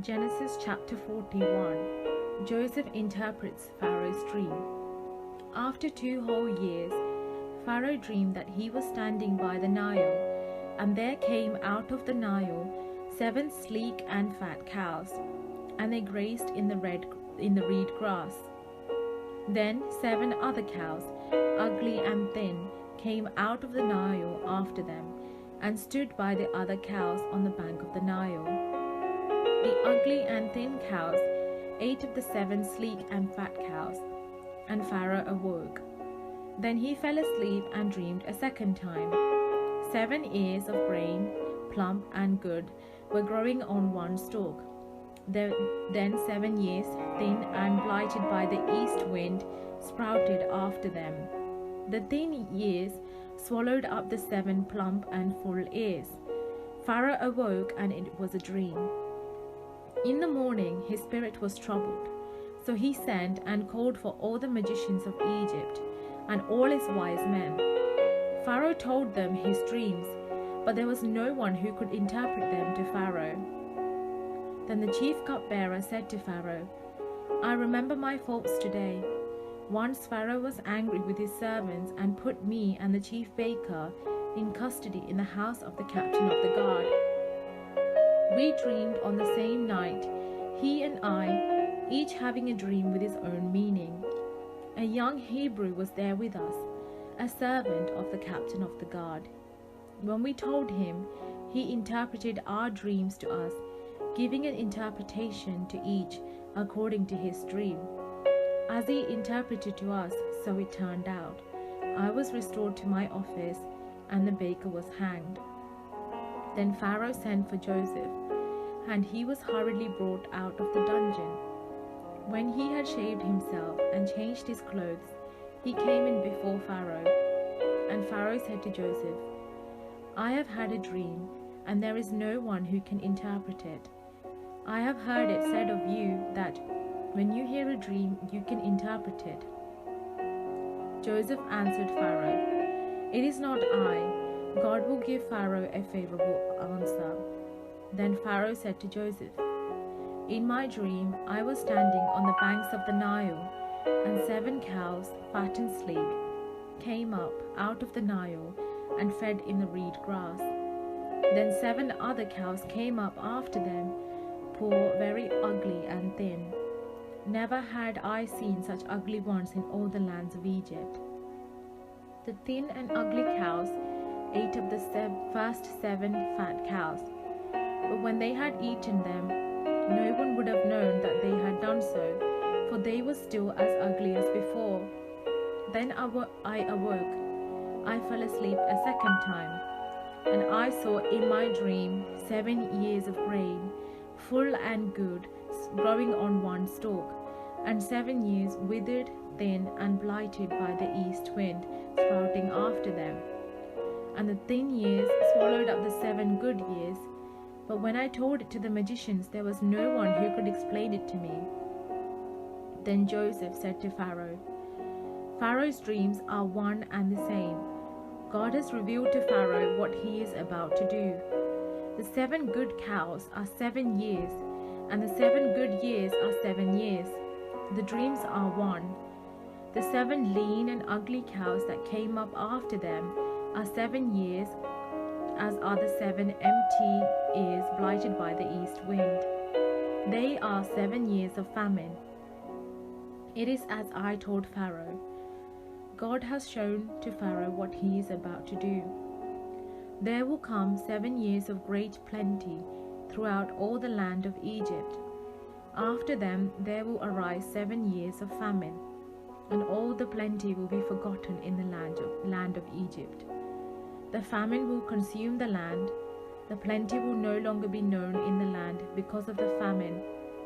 Genesis chapter 41. Joseph interprets Pharaoh's dream. After 2 whole years, Pharaoh dreamed that he was standing by the Nile, and there came out of the Nile 7 sleek and fat cows, and they grazed in the reed grass. Then 7 other cows, ugly and thin, came out of the Nile after them, and stood by the other cows on the bank of the Nile. The ugly and thin cows ate of the 7 sleek and fat cows, and Pharaoh awoke. Then he fell asleep and dreamed a second time. 7 ears of grain, plump and good, were growing on one stalk. Then 7 ears, thin and blighted by the east wind, sprouted after them. The thin ears swallowed up the 7 plump and full ears. Pharaoh awoke, and it was a dream. In the morning his spirit was troubled, so he sent and called for all the magicians of Egypt and all his wise men. Pharaoh told them his dreams, but there was no one who could interpret them to Pharaoh. Then the chief cupbearer said to Pharaoh, "I remember my faults today. Once Pharaoh was angry with his servants and put me and the chief baker in custody in the house of the captain of the guard. We dreamed on the same night, he and I, each having a dream with his own meaning. A young Hebrew was there with us, a servant of the captain of the guard. When we told him, he interpreted our dreams to us, giving an interpretation to each according to his dream. As he interpreted to us, so it turned out. I was restored to my office, and the baker was hanged." Then Pharaoh sent for Joseph, and he was hurriedly brought out of the dungeon. When he had shaved himself and changed his clothes, he came in before Pharaoh. And Pharaoh said to Joseph, "I have had a dream, and there is no one who can interpret it. I have heard it said of you that when you hear a dream, you can interpret it." Joseph answered Pharaoh, "It is not I. God will give Pharaoh a favorable answer." Then Pharaoh said to Joseph, "In my dream I was standing on the banks of the Nile, and 7 cows, fat and sleek, came up out of the Nile and fed in the reed grass. Then 7 other cows came up after them, poor, very ugly and thin. Never had I seen such ugly ones in all the lands of Egypt. The thin and ugly cows ate up the first 7 fat cows, but when they had eaten them, no one would have known that they had done so, for they were still as ugly as before. Then I awoke. I fell asleep a second time, and I saw in my dream 7 ears of grain, full and good, growing on one stalk, and 7 ears withered, thin, and blighted by the east wind, sprouting after them. And the thin ears swallowed up the 7 good ears. But when I told it to the magicians, there was no one who could explain it to me." Then Joseph said to Pharaoh, "Pharaoh's dreams are one and the same. God has revealed to Pharaoh what he is about to do. The 7 good cows are 7 years, and the 7 good years are 7 years. The dreams are one. The 7 lean and ugly cows that came up after them are 7 years, as are the 7 empty ears blighted by the east wind. They are 7 years of famine. It is as I told Pharaoh. God has shown to Pharaoh what he is about to do. There will come 7 years of great plenty throughout all the land of Egypt. After them there will arise 7 years of famine, and all the plenty will be forgotten in the land of Egypt. The famine will consume the land. The plenty will no longer be known in the land because of the famine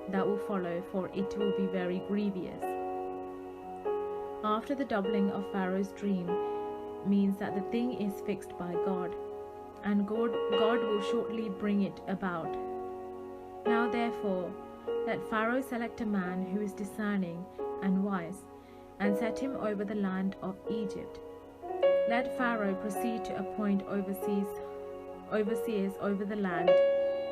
that will follow, for it will be very grievous." After the doubling of Pharaoh's dream means that the thing is fixed by God, and God will shortly bring it about. Now therefore, let Pharaoh select a man who is discerning and wise, and set him over the land of Egypt. Let Pharaoh proceed to appoint overseers over the land,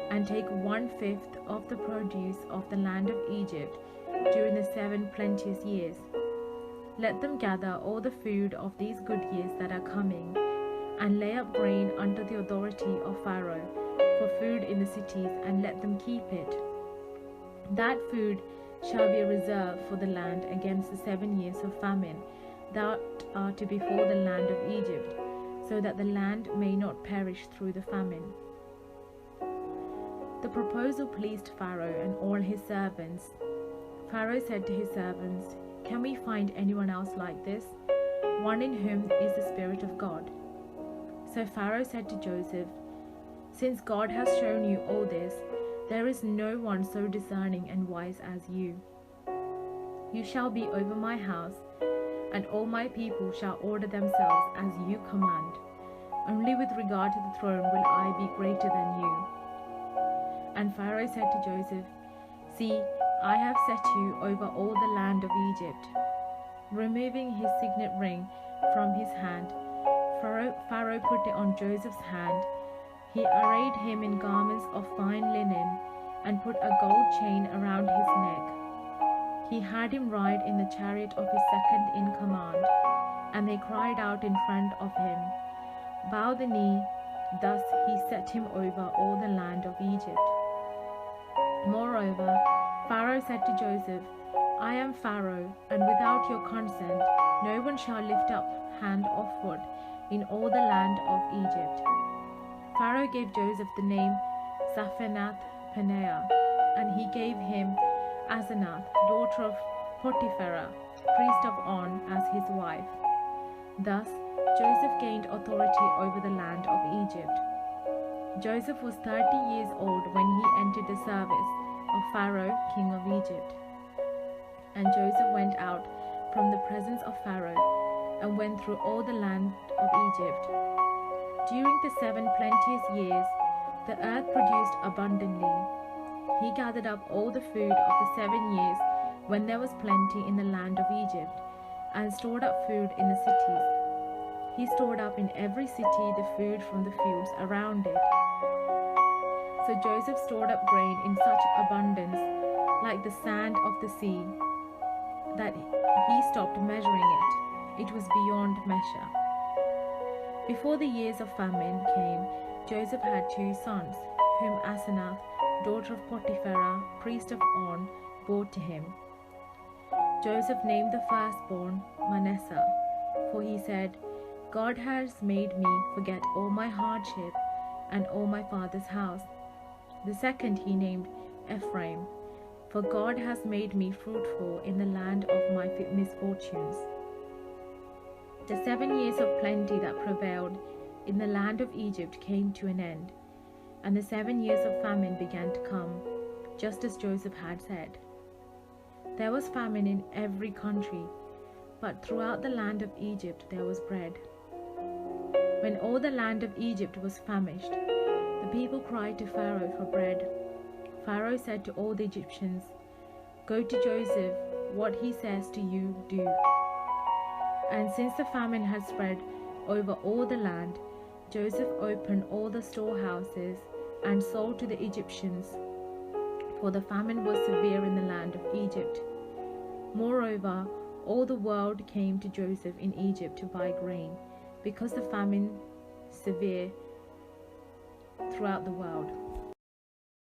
and take 1/5 of the produce of the land of Egypt during the 7 plenteous years. Let them gather all the food of these good years that are coming, and lay up grain under the authority of Pharaoh for food in the cities, and let them keep it. That food shall be a reserve for the land against the 7 years of famine that are to befall the land of Egypt, so that the land may not perish through the famine. The proposal pleased Pharaoh and all his servants. Pharaoh said to his servants, "Can we find anyone else like this, one in whom is the Spirit of God?" So Pharaoh said to Joseph, "Since God has shown you all this, there is no one so discerning and wise as you. You shall be over my house, and all my people shall order themselves as you command. Only with regard to the throne will I be greater than you." And Pharaoh said to Joseph, "See, I have set you over all the land of Egypt." Removing his signet ring from his hand, Pharaoh put it on Joseph's hand. He arrayed him in garments of fine linen, and put a gold chain around his neck. He had him ride in the chariot of his second in command, and they cried out in front of him, "Bow the knee." Thus he set him over all the land of Egypt. Moreover, Pharaoh said to Joseph, "I am Pharaoh, and without your consent no one shall lift up hand or foot in all the land of Egypt." Pharaoh gave Joseph the name Zaphenath-Paneah, and he gave him Asenath, daughter of Potiphera, priest of On, as his wife. Thus Joseph gained authority over the land of Egypt. Joseph was 30 years old when he entered the service of Pharaoh, king of Egypt. And Joseph went out from the presence of Pharaoh, and went through all the land of Egypt. During the 7 plenteous years, the earth produced abundantly. He gathered up all the food of the 7 years when there was plenty in the land of Egypt, and stored up food in the cities. He stored up in every city the food from the fields around it. So Joseph stored up grain in such abundance, like the sand of the sea, that he stopped measuring it. It was beyond measure. Before the years of famine came, Joseph had 2 sons, whom Asenath, daughter of Potiphera, priest of On, bore to him. Joseph named the firstborn Manasseh, for he said, "God has made me forget all my hardship and all my father's house." The second he named Ephraim, "For God has made me fruitful in the land of my misfortunes." The 7 years of plenty that prevailed in the land of Egypt came to an end, and the 7 years of famine began to come, just as Joseph had said. There was famine in every country, but throughout the land of Egypt there was bread. When all the land of Egypt was famished, the people cried to Pharaoh for bread. Pharaoh said to all the Egyptians, "Go to Joseph, what he says to you, do." And since the famine had spread over all the land, Joseph opened all the storehouses and sold to the Egyptians, for the famine was severe in the land of Egypt. Moreover, all the world came to Joseph in Egypt to buy grain, because the famine severe throughout the world.